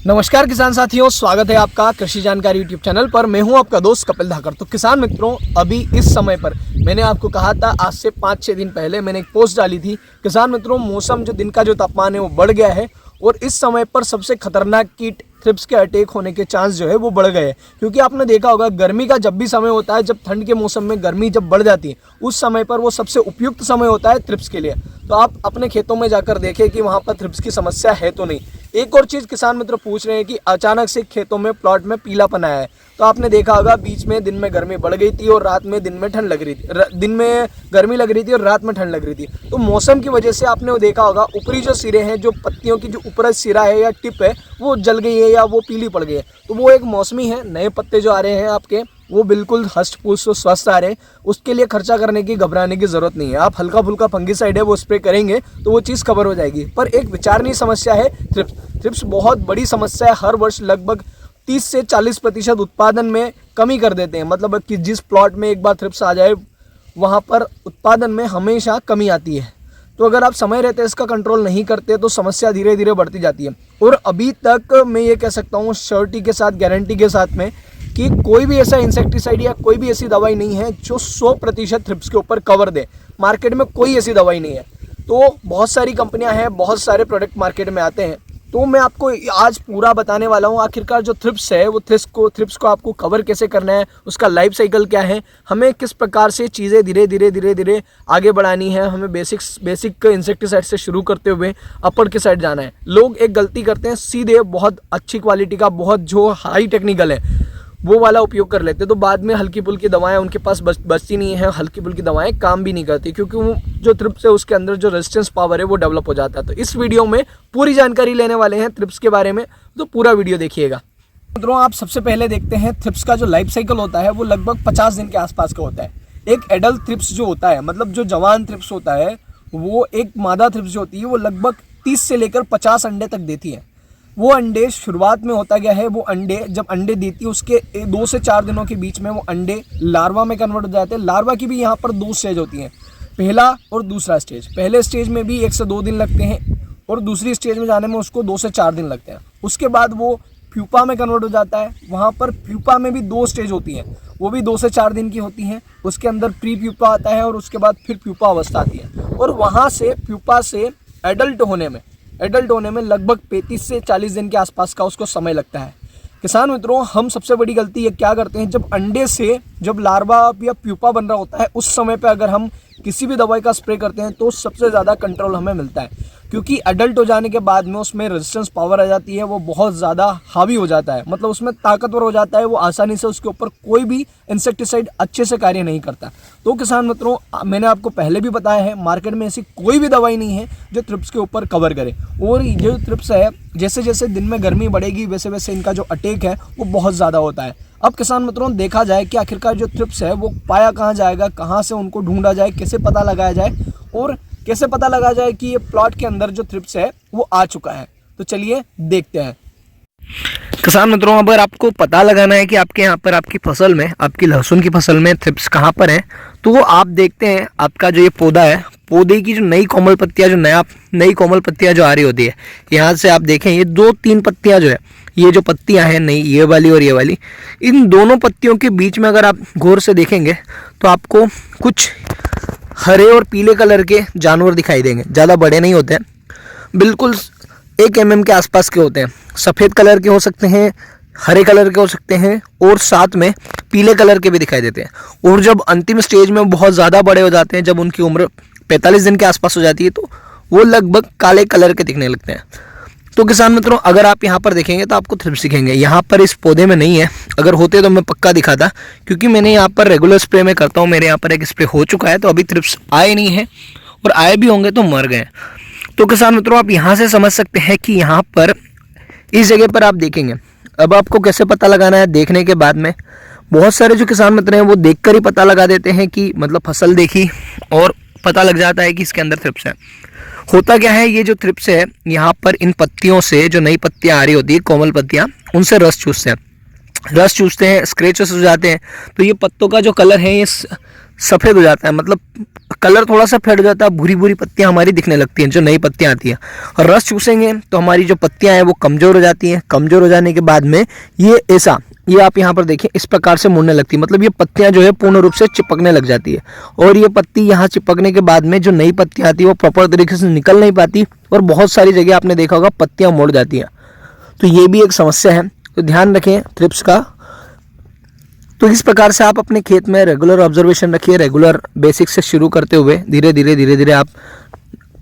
नमस्कार किसान साथियों, स्वागत है आपका कृषि जानकारी यूट्यूब चैनल पर। मैं हूं आपका दोस्त कपिल धाकर। तो किसान मित्रों, अभी इस समय पर मैंने आपको कहा था, आज से 5-6 दिन पहले मैंने एक पोस्ट डाली थी। किसान मित्रों, मौसम जो दिन का जो तापमान है वो बढ़ गया है और इस समय पर सबसे खतरनाक कीट थ्रिप्स के अटैक होने के चांस जो है वो बढ़ गए हैं। क्योंकि आपने देखा होगा, गर्मी का जब भी समय होता है, जब ठंड के मौसम में गर्मी जब बढ़ जाती है, उस समय पर वो सबसे उपयुक्त समय होता है थ्रिप्स के लिए। तो आप अपने खेतों में जाकर देखें कि वहाँ पर थ्रिप्स की समस्या है तो नहीं। एक और चीज़ किसान मित्र पूछ रहे हैं कि अचानक से खेतों में प्लॉट में पीलापन आया है। तो आपने देखा होगा, बीच में दिन में गर्मी बढ़ गई थी और रात में दिन में ठंड लग रही थी, दिन में गर्मी लग रही थी और रात में ठंड लग रही थी। तो मौसम की वजह से आपने वो देखा होगा, ऊपरी जो सिरे हैं, जो पत्तियों की जो ऊपर सिरा है या टिप है, वो जल गई है या वो पीली पड़ गई है। तो वो एक मौसमी है। नए पत्ते जो आ रहे हैं आपके, वो बिल्कुल हष्ट पुष्ट स्वस्थ आ रहे हैं। उसके लिए खर्चा करने की, घबराने की जरूरत नहीं है। आप हल्का फुल्का फंगिसाइड है वो स्प्रे करेंगे तो वो चीज़ कवर हो जाएगी। पर एक विचारणीय समस्या है थ्रिप्स बहुत बड़ी समस्या है। हर वर्ष लगभग 30 से 40% उत्पादन में कमी कर देते हैं। मतलब कि जिस प्लॉट में एक बार थ्रिप्स आ जाए, वहाँ पर उत्पादन में हमेशा कमी आती है। तो अगर आप समय रहते इसका कंट्रोल नहीं करते तो समस्या धीरे धीरे बढ़ती जाती है। और अभी तक मैं ये कह सकता हूँ श्योरिटी के साथ, गारंटी के साथ में, कि कोई भी ऐसा इंसेक्टिसाइड या कोई भी ऐसी दवाई नहीं है जो 100% थ्रिप्स के ऊपर कवर दे। मार्केट में कोई ऐसी दवाई नहीं है। तो बहुत सारी कंपनियां हैं, बहुत सारे प्रोडक्ट मार्केट में आते हैं। तो मैं आपको आज पूरा बताने वाला हूं आखिरकार जो थ्रिप्स है वो थ्रिप्स को आपको कवर कैसे करना है, उसका लाइफ साइकिल क्या है, हमें किस प्रकार से चीज़ें धीरे धीरे आगे बढ़ानी है। हमें बेसिक इंसेक्टिसाइड से शुरू करते हुए अपर के साइड जाना है। लोग एक गलती करते हैं, सीधे बहुत अच्छी क्वालिटी का, बहुत जो हाई टेक्निकल है वो वाला उपयोग कर लेते। तो बाद में हल्की फुल्की दवाएं उनके पास बचती नहीं है, हल्की फुल्की दवाएं काम भी नहीं करती, क्योंकि वो जो थ्रिप्स है उसके अंदर जो रेजिस्टेंस पावर है वो डेवलप हो जाता है। तो इस वीडियो में पूरी जानकारी लेने वाले हैं थ्रिप्स के बारे में, तो पूरा वीडियो देखिएगा। मित्रों, आप सबसे पहले देखते हैं थ्रिप्स का जो लाइफ साइकिल होता है वो लगभग 50 दिन के आसपास का होता है। एक एडल्ट थ्रिप्स जो होता है, मतलब जो जवान थ्रिप्स होता है, वो एक मादा थ्रिप्स जो होती है वो लगभग 30 से लेकर 50 अंडे तक देती है। वो अंडे शुरुआत में होता क्या है, वो अंडे जब अंडे देती है उसके 2 से 4 दिनों के बीच में वो अंडे लार्वा में कन्वर्ट हो जाते हैं। लार्वा की भी यहाँ पर 2 स्टेज होती हैं, पहला और दूसरा स्टेज। पहले स्टेज में भी 1 से 2 दिन लगते हैं और दूसरी स्टेज में जाने में उसको 2 से 4 दिन लगते हैं। उसके बाद वो प्यूपा में कन्वर्ट हो जाता है। वहाँ पर प्यूपा में भी 2 स्टेज होती हैं, वो भी 2 से 4 दिन की होती हैं। उसके अंदर प्री प्यूपा आता है और उसके बाद फिर प्यूपा अवस्था आती है। और वहाँ से प्यूपा से एडल्ट होने में लगभग 35 से 40 दिन के आसपास का उसको समय लगता है। किसान मित्रों, हम सबसे बड़ी गलती ये क्या करते हैं, जब अंडे से जब लार्वा या प्यूपा बन रहा होता है उस समय पे अगर हम किसी भी दवाई का स्प्रे करते हैं तो सबसे ज़्यादा कंट्रोल हमें मिलता है। क्योंकि एडल्ट हो जाने के बाद में उसमें रेजिस्टेंस पावर आ जाती है, वो बहुत ज़्यादा हावी हो जाता है, मतलब उसमें ताकतवर हो जाता है। वो आसानी से उसके ऊपर कोई भी इंसेक्टिसाइड अच्छे से कार्य नहीं करता। तो किसान मित्रों, मैंने आपको पहले भी बताया है, मार्केट में ऐसी कोई भी दवाई नहीं है जो थ्रिप्स के ऊपर कवर करे। और ये जो थ्रिप्स है, जैसे जैसे दिन में गर्मी बढ़ेगी वैसे वैसे इनका जो अटैक है वो बहुत ज़्यादा होता है। अब किसान मित्रों, देखा जाए कि आखिरकार जो थ्रिप्स है वो पाया कहाँ जाएगा, कहाँ से उनको ढूंढा जाए, कैसे पता लगाया जाए और कैसे पता लगा जाए कि ये प्लॉट के अंदर जो थ्रिप्स है वो आ चुका है। तो चलिए देखते हैं। किसान मित्रों, अगर आपको पता लगाना है कि आपके यहाँ पर आपकी फसल में, आपकी लहसुन की फसल में थ्रिप्स कहाँ पर है, तो वो आप देखते हैं आपका जो ये पौधा है, पौधे की जो नई कोमल पत्तियाँ, जो नई कोमल पत्तियाँ जो आ रही होती है, यहाँ से आप देखें ये 2-3 पत्तियाँ जो है, ये जो पत्तियाँ हैं नई, ये वाली और ये वाली, इन दोनों पत्तियों के बीच में अगर आप गौर से देखेंगे तो आपको कुछ हरे और पीले कलर के जानवर दिखाई देंगे। ज़्यादा बड़े नहीं होते हैं, बिल्कुल 1 mm के आसपास के होते हैं। सफ़ेद कलर के हो सकते हैं, हरे कलर के हो सकते हैं और साथ में पीले कलर के भी दिखाई देते हैं। और जब अंतिम स्टेज में बहुत ज़्यादा बड़े हो जाते हैं, जब उनकी उम्र 45 दिन के आसपास हो जाती है, तो वो लगभग काले कलर के दिखने लगते हैं। तो किसान मित्रों, अगर आप यहाँ पर देखेंगे तो आपको थ्रिप्स दिखेंगे। यहाँ पर इस पौधे में नहीं है, अगर होते तो मैं पक्का दिखाता, क्योंकि मैंने यहाँ पर रेगुलर स्प्रे में करता हूँ। मेरे यहाँ पर एक स्प्रे हो चुका है, तो अभी थ्रिप्स आए नहीं है, और आए भी होंगे तो मर गए। तो किसान मित्रों, आप यहाँ से समझ सकते हैं कि यहाँ पर इस जगह पर आप देखेंगे। अब आपको कैसे पता लगाना है, देखने के बाद में बहुत सारे जो किसान मित्र हैं वो देखकर ही पता लगा देते हैं कि मतलब फसल देखी और पता लग जाता है कि इसके अंदर थ्रिप्स है। होता क्या है, ये जो थ्रिप्स है यहाँ पर इन पत्तियों से, जो नई पत्तियाँ आ रही होती है, कोमल पत्तियाँ, उनसे रस चूसते हैं, स्क्रैचेस हो जाते हैं। तो ये पत्तों का जो कलर है ये सफ़ेद हो जाता है, मतलब कलर थोड़ा सा फेड हो जाता है, भूरी भूरी पत्तियां हमारी दिखने लगती हैं, जो नई पत्तियां आती हैं। और रस चूसेंगे तो हमारी जो पत्तियां हैं वो कमज़ोर हो जाती हैं। कमज़ोर हो जाने के बाद में ये आप यहाँ पर देखिए इस प्रकार से मुड़ने लगती है, मतलब ये पत्तियां जो है पूर्ण रूप से चिपकने लग जाती है। और ये पत्ती यहाँ चिपकने के बाद में जो नई पत्तियां आती है वो प्रॉपर तरीके से निकल नहीं पाती, और बहुत सारी जगह आपने देखा होगा पत्तियां मुड़ जाती हैं। तो ये भी एक समस्या है, तो ध्यान रखें थ्रिप्स का। तो इस प्रकार से आप अपने खेत में रेगुलर ऑब्जर्वेशन रखिए, रेगुलर बेसिक से शुरू करते हुए धीरे धीरे आप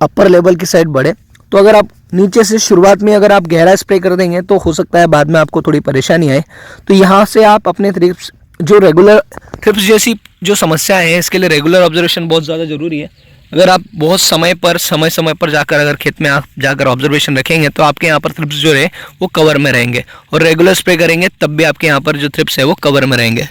अपर लेवल की साइड बढ़े। तो अगर आप नीचे से शुरुआत में अगर आप गहरा स्प्रे कर देंगे तो हो सकता है बाद में आपको थोड़ी परेशानी आए। तो यहाँ से आप अपने थ्रिप्स जो रेगुलर थ्रिप्स जैसी जो समस्या है इसके लिए रेगुलर ऑब्जर्वेशन बहुत ज़्यादा ज़रूरी है। अगर आप बहुत समय पर जाकर अगर खेत में आप जाकर ऑब्जर्वेशन रखेंगे तो आपके यहाँ पर थ्रिप्स जो है वो कवर में रहेंगे, और रेगुलर स्प्रे करेंगे तब भी आपके यहाँ पर जो थ्रिप्स है वो कवर में रहेंगे।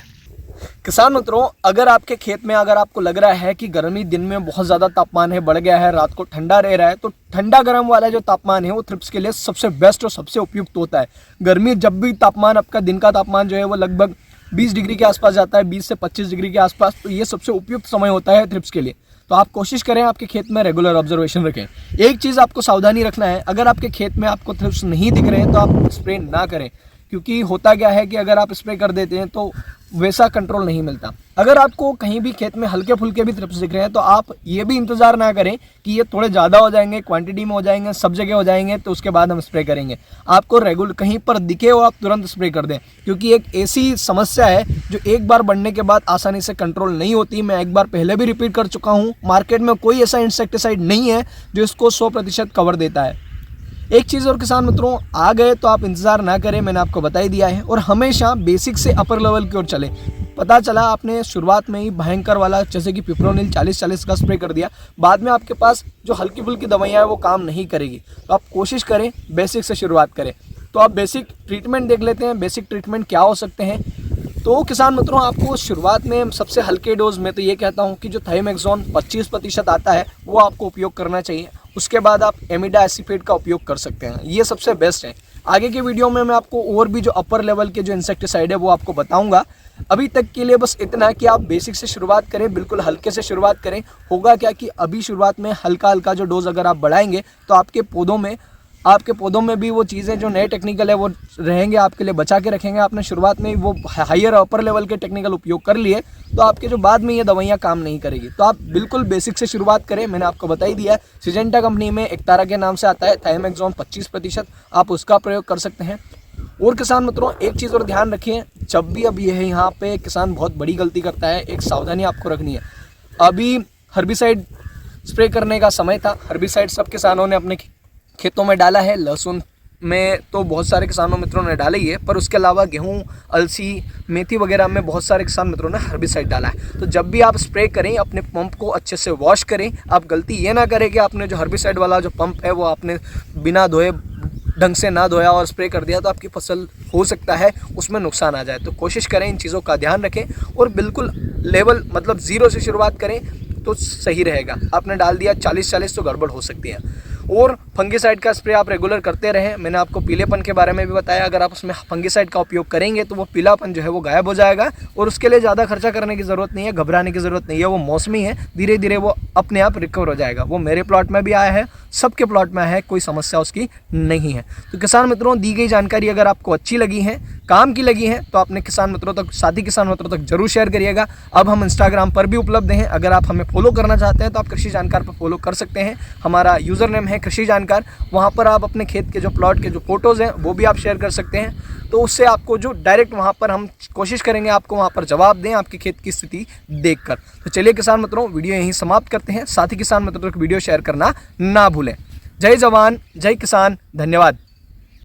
किसान मित्रों, अगर आपके खेत में अगर आपको लग रहा है कि गर्मी दिन में बहुत ज़्यादा तापमान है, बढ़ गया है, रात को ठंडा रह रहा है, तो ठंडा गर्म वाला जो तापमान है वो थ्रिप्स के लिए सबसे बेस्ट और सबसे उपयुक्त होता है। गर्मी जब भी तापमान आपका दिन का तापमान जो है वो लगभग 20 डिग्री के आसपास जाता है, 20 से 25 डिग्री के आसपास, तो ये सबसे उपयुक्त समय होता है थ्रिप्स के लिए। तो आप कोशिश करें आपके खेत में रेगुलर ऑब्जर्वेशन रखें। एक चीज़ आपको सावधानी रखना है, अगर आपके खेत में आपको थ्रिप्स नहीं दिख रहे हैं तो आप स्प्रे ना करें, क्योंकि होता क्या है कि अगर आप स्प्रे कर देते हैं तो वैसा कंट्रोल नहीं मिलता। अगर आपको कहीं भी खेत में हल्के फुल्के भी थ्रिप्स दिख रहे हैं तो आप ये भी इंतज़ार ना करें कि ये थोड़े ज़्यादा हो जाएंगे, क्वांटिटी में हो जाएंगे, सब जगह हो जाएंगे तो उसके बाद हम स्प्रे करेंगे। आपको रेगुलर कहीं पर दिखे हो आप तुरंत स्प्रे कर दें, क्योंकि एक ऐसी समस्या है जो एक बार बढ़ने के बाद आसानी से कंट्रोल नहीं होती। मैं एक बार पहले भी रिपीट कर चुका हूँ, मार्केट में कोई ऐसा इंसेक्टिसाइड नहीं है जो इसको 100% कवर देता है। एक चीज़ और किसान मित्रों, आ गए तो आप इंतज़ार ना करें, मैंने आपको बता ही दिया है, और हमेशा बेसिक से अपर लेवल की ओर चले। पता चला आपने शुरुआत में ही भयंकर वाला जैसे कि पिप्रोनिल 40-40 का स्प्रे कर दिया, बाद में आपके पास जो हल्की फुल्की दवाइयाँ हैं वो काम नहीं करेगी। तो आप कोशिश करें बेसिक से शुरुआत करें। तो आप बेसिक ट्रीटमेंट देख लेते हैं, बेसिक ट्रीटमेंट क्या हो सकते हैं। तो किसान मित्रों, आपको शुरुआत में सबसे हल्के डोज में तो ये कहता हूँ कि जो थाइमेक्सोन 25% आता है वो आपको उपयोग करना चाहिए। उसके बाद आप एमिडा एसिफेट का उपयोग कर सकते हैं, ये सबसे बेस्ट है। आगे के वीडियो में मैं आपको और भी जो अपर लेवल के जो इंसेक्टिसाइड है वो आपको बताऊंगा। अभी तक के लिए बस इतना है कि आप बेसिक से शुरुआत करें, बिल्कुल हल्के से शुरुआत करें। होगा क्या कि अभी शुरुआत में हल्का हल्का जो डोज अगर आप बढ़ाएंगे तो आपके पौधों में भी वो चीज़ें जो नए टेक्निकल है वो रहेंगे, आपके लिए बचा के रखेंगे। आपने शुरुआत में वो हायर अपर लेवल के टेक्निकल उपयोग कर लिए तो आपके जो बाद में ये दवाइयाँ काम नहीं करेगी। तो आप बिल्कुल बेसिक से शुरुआत करें। मैंने आपको बता ही दिया है, सिजेंटा कंपनी में एक्टारा के नाम से आता है थाइमेक्सोन 25%, आप उसका प्रयोग कर सकते हैं। और किसान मित्रों, एक चीज़ और ध्यान रखिए, जब भी अब ये है यहाँ पे किसान बहुत बड़ी गलती करता है, एक सावधानी आपको रखनी है। अभी हर्बिसाइड स्प्रे करने का समय था, हर्बिसाइड सब किसानों ने अपने खेतों में डाला है। लहसुन में तो बहुत सारे किसानों मित्रों ने डाले ही है, पर उसके अलावा गेहूं, अलसी, मेथी वगैरह में बहुत सारे किसान मित्रों ने हर्बिसाइड डाला है। तो जब भी आप स्प्रे करें अपने पंप को अच्छे से वॉश करें। आप गलती ये ना करें कि आपने जो हर्बिसाइड वाला जो पंप है वो आपने बिना धोए, ढंग से ना धोया और स्प्रे कर दिया तो आपकी फसल हो सकता है उसमें नुकसान आ जाए। तो कोशिश करें इन चीज़ों का ध्यान रखें और बिल्कुल लेवल मतलब 0 से शुरुआत करें तो सही रहेगा। आपने डाल दिया 40-40 तो गड़बड़ हो सकती है। और फंगिसाइड का स्प्रे आप रेगुलर करते रहें। मैंने आपको पीलेपन के बारे में भी बताया, अगर आप उसमें फंगिसाइड का उपयोग करेंगे तो वो पीलापन जो है वो गायब हो जाएगा और उसके लिए ज़्यादा खर्चा करने की ज़रूरत नहीं है, घबराने की ज़रूरत नहीं है। वो मौसमी है, धीरे धीरे वो अपने आप रिकवर हो जाएगा। वो मेरे प्लॉट में भी आया है, सबके प्लॉट में है, कोई समस्या उसकी नहीं है। तो किसान मित्रों, दी गई जानकारी अगर आपको अच्छी लगी है, काम की लगी है, तो अपने किसान मित्रों तक, साथी किसान मित्रों तक जरूर शेयर करिएगा। अब हम इंस्टाग्राम पर भी उपलब्ध हैं, अगर आप हमें फॉलो करना चाहते हैं तो आप कृषि जानकार पर फॉलो कर सकते हैं। हमारा यूज़र नेम है कृषि जानकार, वहाँ पर आप अपने खेत के जो प्लॉट के जो फोटोज़ हैं वो भी आप शेयर कर सकते हैं। तो उससे आपको जो डायरेक्ट वहाँ पर हम कोशिश करेंगे आपको वहाँ पर जवाब दें आपके खेत की स्थिति देखकर। तो चलिए किसान मित्रों, वीडियो यहीं समाप्त करते हैं। साथी किसान मित्रों तक वीडियो शेयर करना ना भूलें। जय जवान, जय किसान, धन्यवाद।